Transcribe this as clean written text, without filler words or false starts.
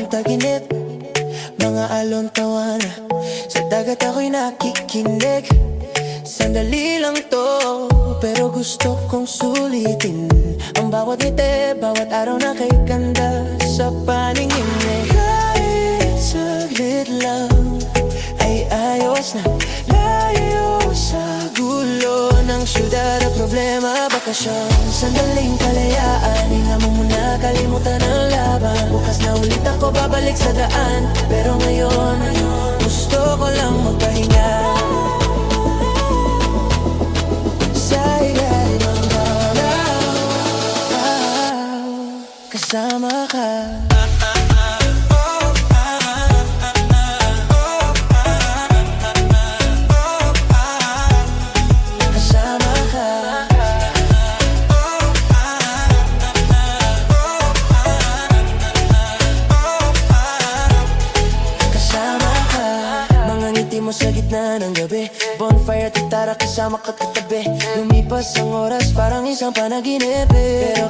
ng taginip, mga alon tawana. Sa dagat ako'y nakikinig. Sandali lang to, pero gusto kong sulitin ang bawat ngiti, bawat araw na kay ganda sa paningin mo. Kahit saglit lang ay ayos na, layo sa gulo ng syudad at problema, bakasyon. Sandaling kalayaan, hinga mo muna, kalimutan ang laban. Bukas na ulit ako babalik sa daan, pero ngayon gusto ko lang magpahinga sa ilalim ng araw, kasama ka. Mo sa gitna ng gabi, bonfire at gitara kasama ka katabi. Lumipas ang oras parang isang panaginip, pero